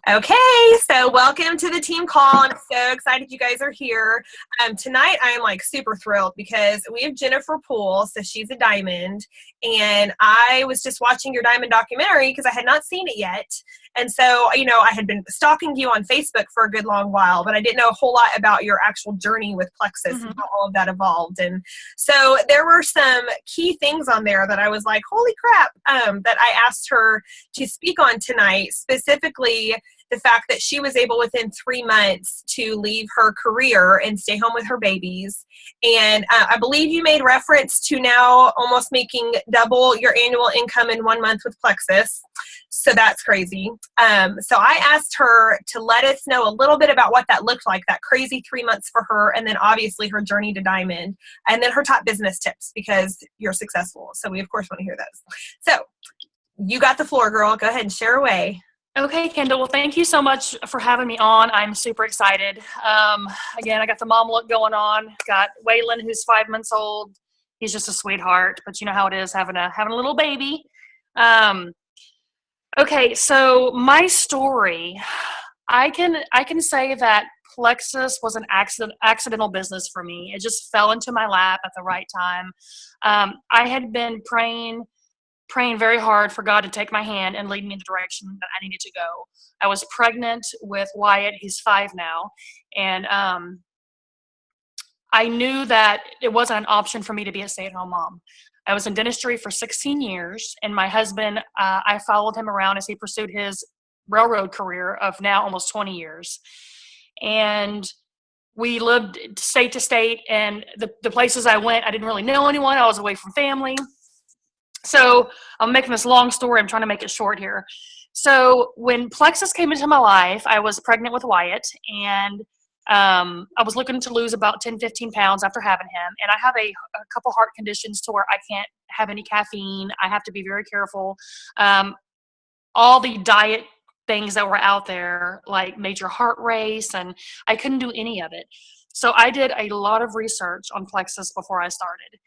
Okay, so welcome to the team call. I'm so excited you guys are here. Tonight I'm like super thrilled because we have Jennifer Poole, so she's a diamond, and I was just watching your diamond documentary because I had not seen it yet. And so, I had been stalking you on Facebook for a good long while, but I didn't know a whole lot about your actual journey with Plexus and how all of that evolved. And so there were some key things on there that I was like, holy crap, that I asked her to speak on tonight, specifically the fact that she was able within 3 months to leave her career and stay home with her babies. And I believe you made reference to now almost making double your annual income in 1 month with Plexus. So that's crazy. So I asked her to let us know a little bit about what that looked like, that crazy 3 months for her, and then obviously her journey to diamond, and then her top business tips because you're successful. So we, of course, want to hear those. So you got the floor, girl. Go ahead and share away. Okay, Kendall. Well, thank you so much for having me on. I'm super excited. Again, I got the mom look going on. Got Waylon, who's 5 months old. He's just a sweetheart, but you know how it is having a little baby. Okay, so my story, I can say that Plexus was an accidental business for me. It just fell into my lap at the right time. I had been praying very hard for God to take my hand and lead me in the direction that I needed to go. I was pregnant with Wyatt. He's 5 now. And I knew that it wasn't an option for me to be a stay-at-home mom. I was in dentistry for 16 years, and my husband, I followed him around as he pursued his railroad career of now almost 20 years. And we lived state to state, and the places I went, I didn't really know anyone. I was away from family. So I'm making this long story. I'm trying to make it short here. So when Plexus came into my life, I was pregnant with Wyatt, and I was looking to lose about 10, 15 pounds after having him. And I have a couple heart conditions to where I can't have any caffeine. I have to be very careful. All the diet things that were out there, like major heart race, and I couldn't do any of it. So I did a lot of research on Plexus before I started.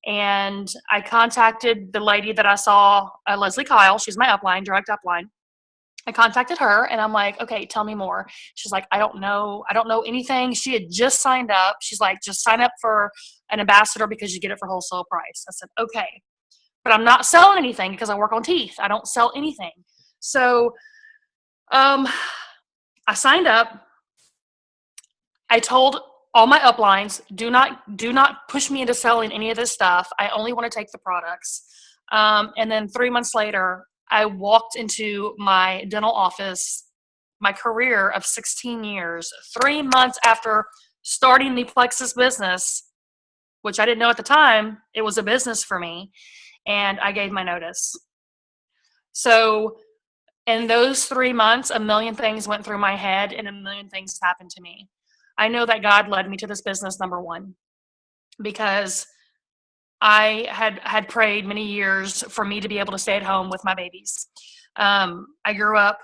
And I contacted the lady that I saw, Leslie Kyle. She's my direct upline. I contacted her and I'm like, okay, tell me more. She's like, I don't know anything. She had just signed up. She's like, just sign up for an ambassador because you get it for wholesale price. I said, okay, but I'm not selling anything because I work on teeth. I don't sell anything. So I signed up. I told all my uplines, do not push me into selling any of this stuff. I only want to take the products. And then 3 months later, I walked into my dental office, my career of 16 years, 3 months after starting the Plexus business, which I didn't know at the time, it was a business for me. And I gave my notice. So in those 3 months, a million things went through my head and a million things happened to me. I know that God led me to this business, number one, because I had prayed many years for me to be able to stay at home with my babies. I grew up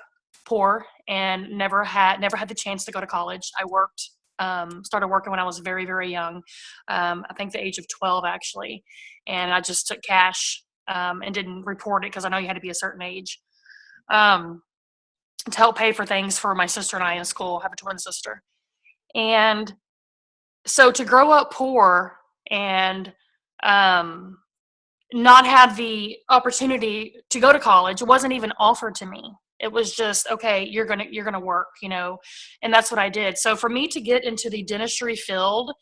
poor and never had the chance to go to college. I started working when I was very, very young. I think the age of 12 actually. And I just took cash and didn't report it because I know you had to be a certain age to help pay for things for my sister and I in school. I have a twin sister. And so to grow up poor and not have the opportunity to go to college wasn't even offered to me. It was just, okay, you're gonna work, and that's what I did. So for me to get into the dentistry field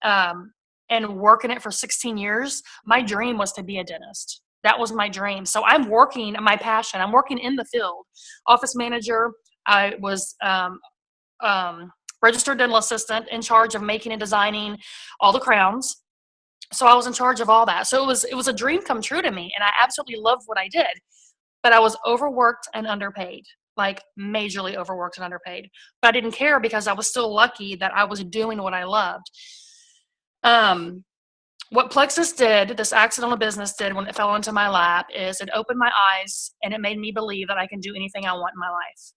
and work in it for 16 years, my dream was to be a dentist. That was my dream. So I'm working, my passion, I'm working in the field. Office manager, I was registered dental assistant in charge of making and designing all the crowns. So I was in charge of all that. So it was a dream come true to me, and I absolutely loved what I did. But I was overworked and underpaid, like majorly overworked and underpaid. But I didn't care because I was still lucky that I was doing what I loved. What Plexus did, this accidental business did when it fell into my lap, is it opened my eyes and it made me believe that I can do anything I want in my life.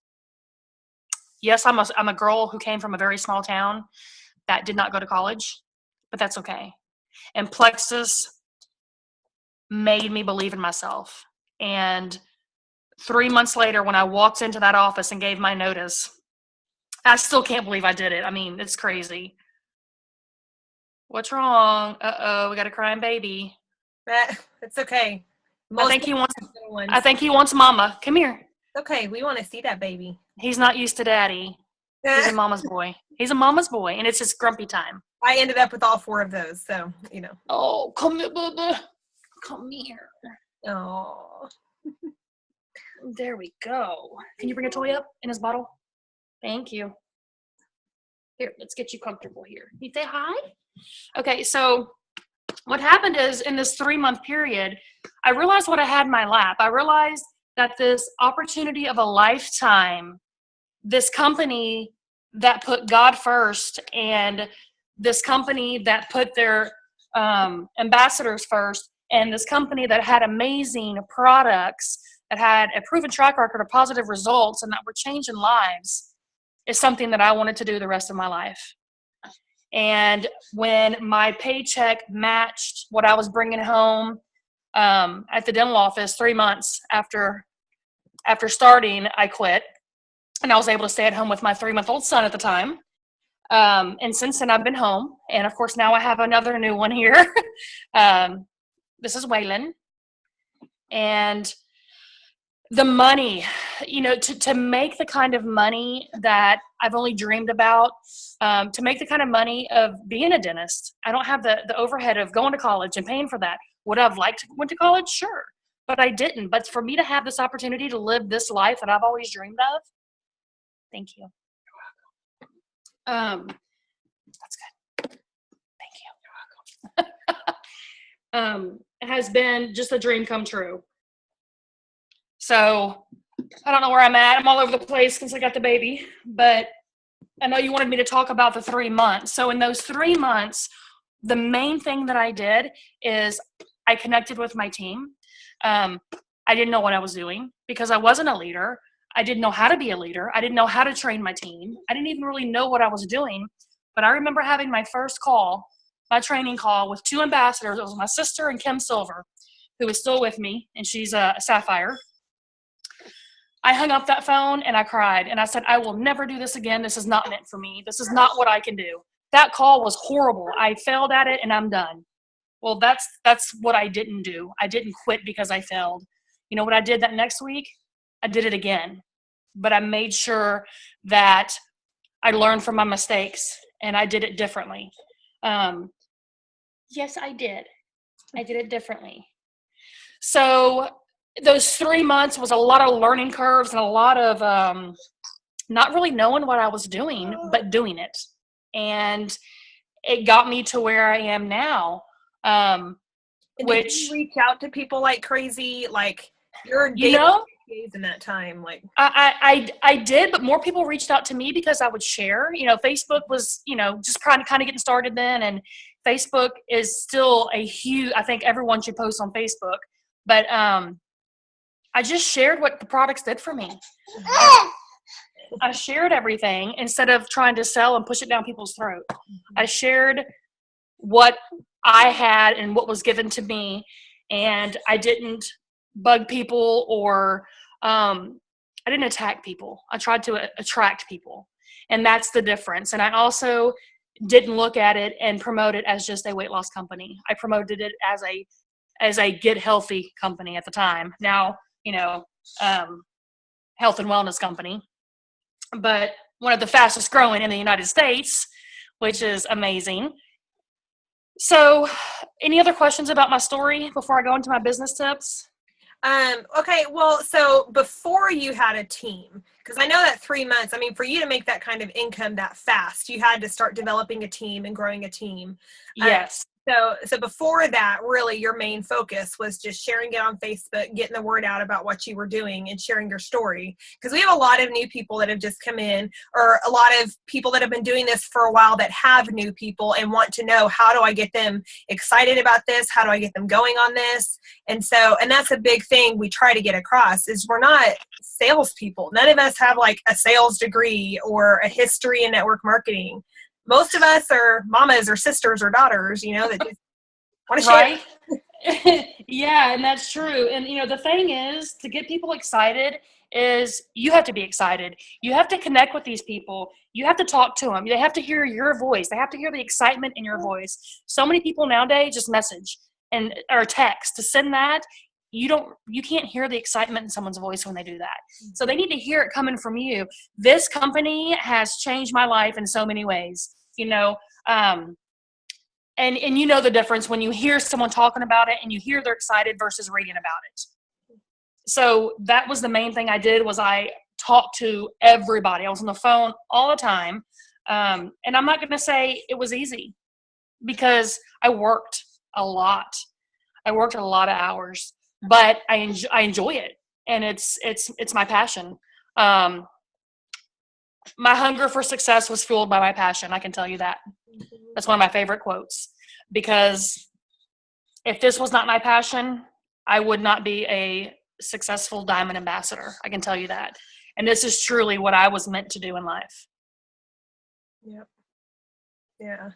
Yes, I'm a girl who came from a very small town that did not go to college, but that's okay. And Plexus made me believe in myself. And 3 months later, when I walked into that office and gave my notice, I still can't believe I did it. I mean, it's crazy. What's wrong? Uh-oh, we got a crying baby. It's okay. I think he wants mama. Come here. Okay, we want to see that baby. He's not used to daddy. He's a mama's boy. He's a mama's boy, and it's just grumpy time. I ended up with all 4 of those, so, you know. Oh, come here, Bubba. Come here. Oh. There we go. Can you bring a toy up in his bottle? Thank you. Here, let's get you comfortable here. You say hi? Okay, so what happened is in this 3-month period, I realized what I had in my lap. I realized that this opportunity of a lifetime, this company that put God first, and this company that put their ambassadors first, and this company that had amazing products, that had a proven track record of positive results, and that were changing lives, is something that I wanted to do the rest of my life. And when my paycheck matched what I was bringing home at the dental office 3 months after starting, I quit. And I was able to stay at home with my 3-month-old son at the time. And since then, I've been home. And, of course, now I have another new one here. This is Waylon. And the money, to make the kind of money that I've only dreamed about, to make the kind of money of being a dentist. I don't have the overhead of going to college and paying for that. Would I have liked to went to college? Sure. But I didn't. But for me to have this opportunity to live this life that I've always dreamed of, thank you. That's good. Thank you. It has been just a dream come true. So I don't know where I'm at. I'm all over the place since I got the baby, but I know you wanted me to talk about the 3 months. So in those 3 months, the main thing that I did is I connected with my team. I didn't know what I was doing because I wasn't a leader. I didn't know how to be a leader. I didn't know how to train my team. I didn't even really know what I was doing. But I remember having my first call, my training call with 2 ambassadors. It was my sister and Kim Silver, who is still with me, and she's a Sapphire. I hung up that phone and I cried and I said, I will never do this again. This is not meant for me. This is not what I can do. That call was horrible. I failed at it and I'm done. Well, that's what I didn't do. I didn't quit because I failed. You know what I did that next week? I did it again. But I made sure that I learned from my mistakes and I did it differently. Yes, I did. I did it differently. So those 3 months was a lot of learning curves and a lot of not really knowing what I was doing, but doing it. And it got me to where I am now. Did you reach out to people like crazy? Like you're days in that time, like I did, but more people reached out to me because I would share. Facebook was just kind of getting started then, and Facebook is still a huge. I think everyone should post on Facebook, but I just shared what the products did for me. I shared everything instead of trying to sell and push it down people's throat. I shared what I had and what was given to me, and I didn't bug people or I didn't attack people. I tried to attract people, and that's the difference. And I also didn't look at it and promote it as just a weight loss company. I promoted it as a get healthy company at the time. Now, health and wellness company, but one of the fastest growing in the United States, which is amazing. So any other questions about my story before I go into my business tips? Okay, well, so before you had a team, because I know that 3 months, for you to make that kind of income that fast, you had to start developing a team and growing a team. Yes. So before that, really your main focus was just sharing it on Facebook, getting the word out about what you were doing and sharing your story. Because we have a lot of new people that have just come in, or a lot of people that have been doing this for a while that have new people and want to know, how do I get them excited about this? How do I get them going on this? And that's a big thing we try to get across is we're not salespeople. None of us have like a sales degree or a history in network marketing. Most of us are mamas or sisters or daughters, that just want to share. Right. Yeah, and that's true. And the thing is, to get people excited is you have to be excited. You have to connect with these people. You have to talk to them. They have to hear your voice. They have to hear the excitement in your voice. So many people nowadays just message and or text. To send that, you can't hear the excitement in someone's voice when they do that. So they need to hear it coming from you. This company has changed my life in so many ways. Um, and you know the difference when you hear someone talking about it and you hear they're excited versus reading about it. So that was the main thing I did, was I talked to everybody. I was on the phone all the time. And I'm not going to say it was easy, because I worked a lot. I worked a lot of hours, but I enjoy it, and it's my passion. Um, my hunger for success was fueled by my passion. I can tell you that. That's one of my favorite quotes, because if this was not my passion, I would not be a successful diamond ambassador. I can tell you that. And this is truly what I was meant to do in life. Yep. Yeah.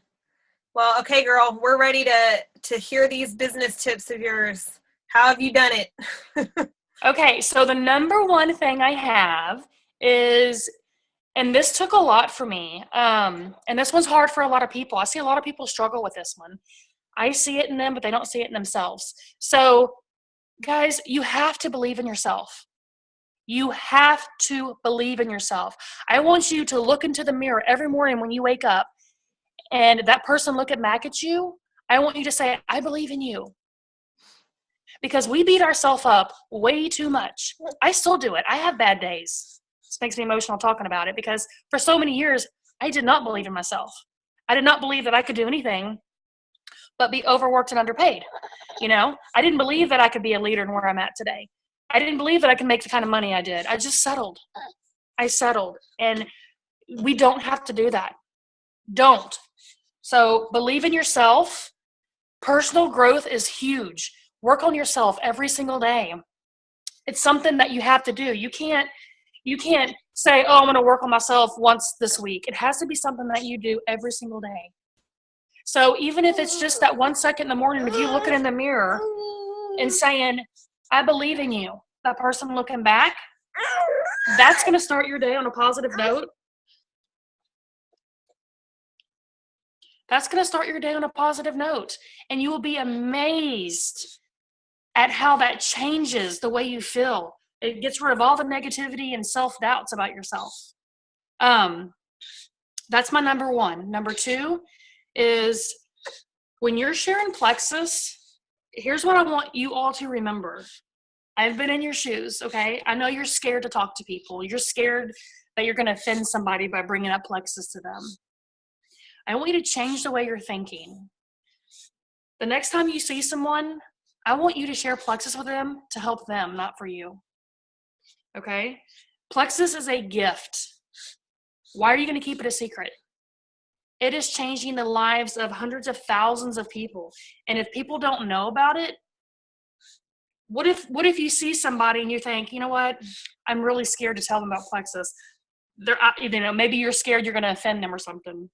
Well, okay, girl, we're ready to hear these business tips of yours. How have you done it? Okay, so the number one thing I have is, and this took a lot for me, and this one's hard for a lot of people. I see a lot of people struggle with this one. I see it in them, but they don't see it in themselves. So, guys, you have to believe in yourself. You have to believe in yourself. I want you to look into the mirror every morning when you wake up, and that person looking back at you, I want you to say, I believe in you. Because we beat ourselves up way too much. I still do it. I have bad days. This makes me emotional talking about it, because for so many years, I did not believe in myself. I did not believe that I could do anything but be overworked and underpaid. I didn't believe that I could be a leader in where I'm at today. I didn't believe that I could make the kind of money I did. I just settled. I settled. And we don't have to do that. Don't. So believe in yourself. Personal growth is huge. Work on yourself every single day. It's something that you have to do. You can't say, oh, I'm going to work on myself once this week. It has to be something that you do every single day. So even if it's just that 1 second in the morning of you looking in the mirror and saying, I believe in you, that person looking back, that's going to start your day on a positive note. That's going to start your day on a positive note. And you will be amazed at how that changes the way you feel. It gets rid of all the negativity and self-doubts about yourself. That's my number one. Number two is, when you're sharing Plexus, here's what I want you all to remember. I've been in your shoes, okay? I know you're scared to talk to people. You're scared that you're going to offend somebody by bringing up Plexus to them. I want you to change the way you're thinking. The next time you see someone, I want you to share Plexus with them to help them, not for you. Okay? Plexus is a gift. Why are you going to keep it a secret? It is changing the lives of hundreds of thousands of people. And if people don't know about it, what if you see somebody and you think, you know what, I'm really scared to tell them about Plexus. Maybe you're scared you're going to offend them or something.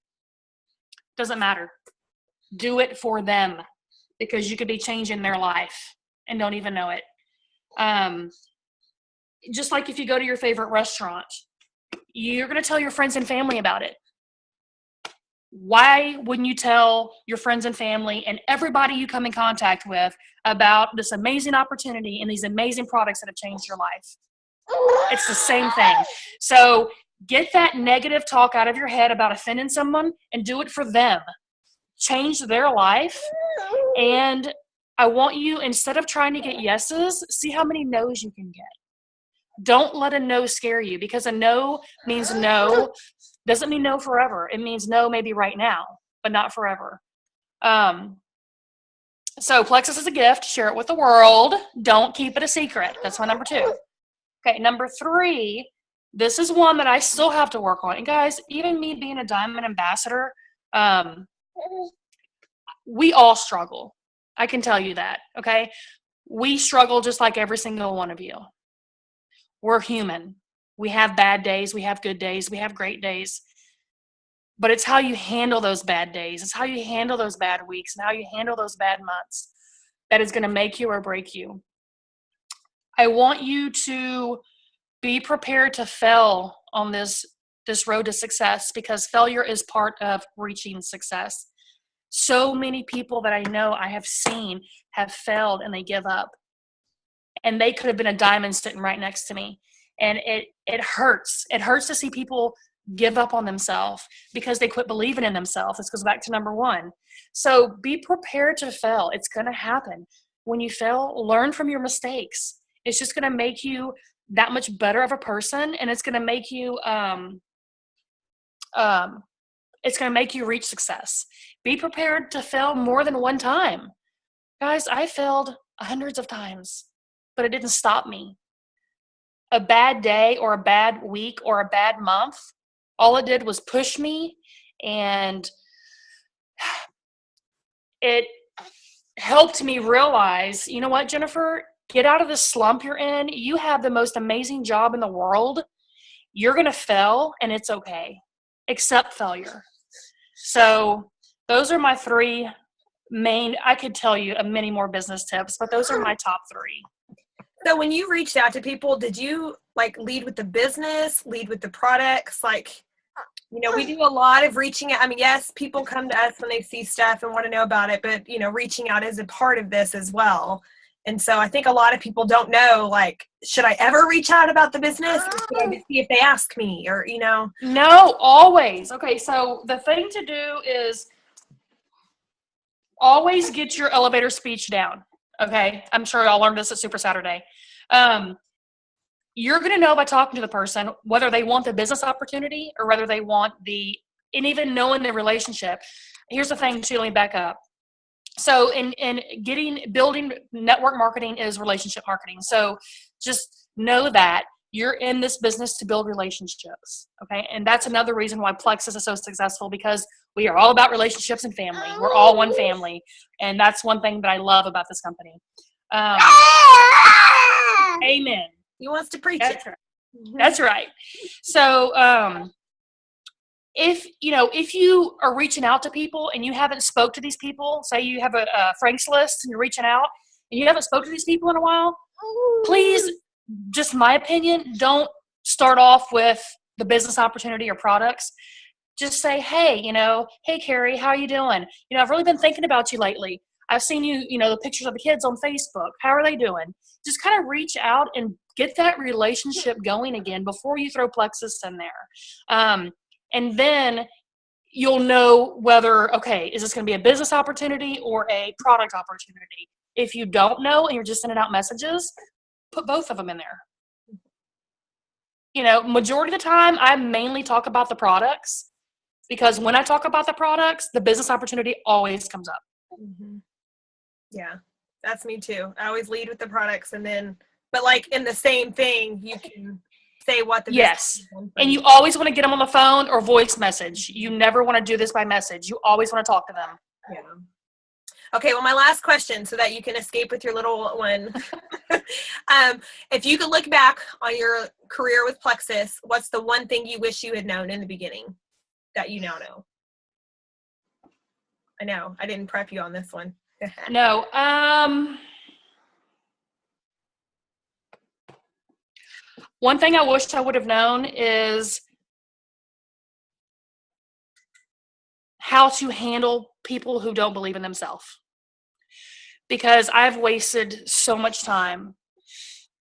Doesn't matter. Do it for them, because you could be changing their life and don't even know it. Just like if you go to your favorite restaurant, you're going to tell your friends and family about it. Why wouldn't you tell your friends and family and everybody you come in contact with about this amazing opportunity and these amazing products that have changed your life? It's the same thing. So get that negative talk out of your head about offending someone and do it for them. Change their life. And I want you, instead of trying to get yeses, see how many no's you can get. Don't let a no scare you, because a no means no. Doesn't mean no forever. It means no maybe right now, but not forever. So Plexus is a gift. Share it with the world. Don't keep it a secret. That's my number two. Okay, number three, this is one that I still have to work on. And guys, even me being a diamond ambassador, we all struggle. I can tell you that, okay? We struggle just like every single one of you. We're human. We have bad days. We have good days. We have great days. But it's how you handle those bad days. It's how you handle those bad weeks and how you handle those bad months. that is going to make you or break you. I want you to be prepared to fail on this road to success, because failure is part of reaching success. So many people that I know, I have seen, have failed and they give up. And they could have been a diamond sitting right next to me. And it hurts. It hurts to see people give up on themselves because they quit believing in themselves. This goes back to number one. So be prepared to fail. It's going to happen. When you fail, learn from your mistakes. It's just going to make you that much better of a person, and it's going to make you reach success. Be prepared to fail more than one time. Guys, I failed hundreds of times, but it didn't stop me. A bad day or a bad week or a bad month, all it did was push me, and it helped me realize, you know what, Jennifer, get out of the slump you're in. You have the most amazing job in the world. You're going to fail, and it's okay. Accept failure. So those are my three main, I could tell you many more business tips, but those are my top three. So when you reached out to people, did you like lead with the business, lead with the products? Like, you know, we do a lot of reaching out. I mean, yes, people come to us when they see stuff and want to know about it, but, you know, reaching out is a part of this as well. And so I think a lot of people don't know, like, should I ever reach out about the business? Or should I just see if they ask me, or, you know? No, always. Okay, so the thing to do is always get your elevator speech down. Okay, I'm sure y'all learned this at Super Saturday. You're going to know by talking to the person whether they want the business opportunity or whether they want and even knowing the relationship. Here's the thing too, let me back up. So building network marketing is relationship marketing. So just know that you're in this business to build relationships. Okay. And that's another reason why Plexus is so successful, because we are all about relationships and family. We're all one family. And that's one thing that I love about this company. Amen. He wants to preach That's it. right. That's right. So, if you are reaching out to people and you haven't spoke to these people, say you have a Frank's list and you're reaching out and you haven't spoke to these people in a while, please, just my opinion, don't start off with the business opportunity or products. Just say, hey, hey, Carrie, how are you doing? I've really been thinking about you lately. I've seen you, the pictures of the kids on Facebook. How are they doing? Just kind of reach out and get that relationship going again before you throw Plexus in there. And then you'll know whether, okay, is this going to be a business opportunity or a product opportunity? If you don't know and you're just sending out messages, put both of them in there. Majority of the time, I mainly talk about the products, because when I talk about the products, the business opportunity always comes up. Mm-hmm. Yeah, that's me too. I always lead with the products, but like in the same thing, you can say what the yes, and you always want to get them on the phone or voice message. You never want to do this by message. You always want to talk to them. Yeah. Okay, well, my last question, so that you can escape with your little one. If you could look back on your career with Plexus, what's the one thing you wish you had known in the beginning that you now know? I know, I didn't prep you on this one. No. One thing I wish I would have known is how to handle people who don't believe in themselves. Because I've wasted so much time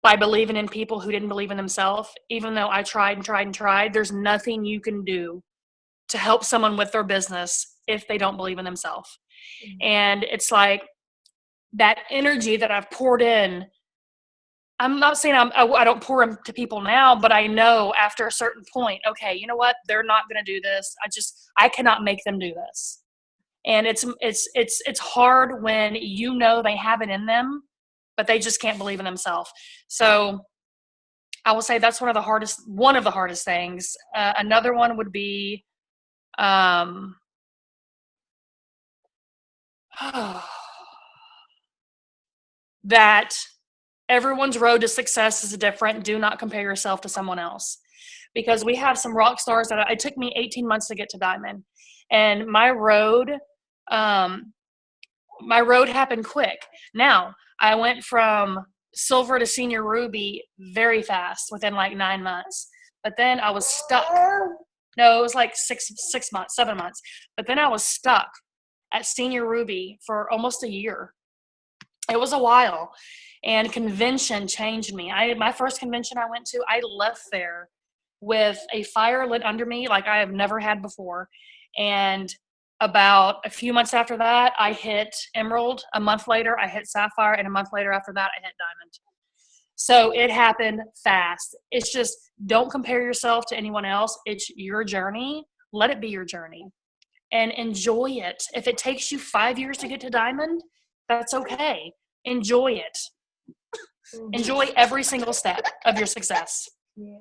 by believing in people who didn't believe in themselves. Even though I tried and tried and tried, there's nothing you can do to help someone with their business if they don't believe in themselves. Mm-hmm. And it's like that energy that I've poured in, I'm not saying I don't pour them to people now, but I know after a certain point, okay, you know what? They're not going to do this. I cannot make them do this. And it's hard when they have it in them, but they just can't believe in themselves. So I will say that's one of the hardest things. Another one would be, that everyone's road to success is different. Do not compare yourself to someone else, because we have some rock stars that it took me 18 months to get to Diamond, and my road my road happened quick. Now, I went from silver to senior ruby very fast within like 9 months. But then I was stuck. No, it was like 6 months, 7 months. But then I was stuck at senior ruby for almost a year. It was a while. And convention changed me. My first convention I went to, I left there with a fire lit under me like I have never had before. And about a few months after that, I hit emerald. A month later, I hit sapphire. And a month later after that, I hit diamond. So it happened fast. It's just, don't compare yourself to anyone else. It's your journey. Let it be your journey and enjoy it. If it takes you 5 years to get to diamond, that's okay. Enjoy it. Enjoy every single step of your success. Yeah.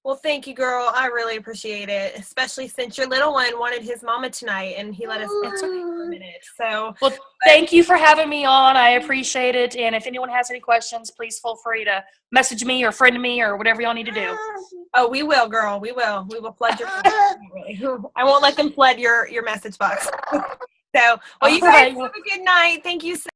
Well, thank you, girl. I really appreciate it, especially since your little one wanted his mama tonight, and he let us answer for a minute. So, well, thank you for having me on. I appreciate it. And if anyone has any questions, please feel free to message me or friend me or whatever y'all need to do. Oh, we will, girl. We will. We will flood your. I won't let them flood your message box. So, well, you guys have a good night. Thank you so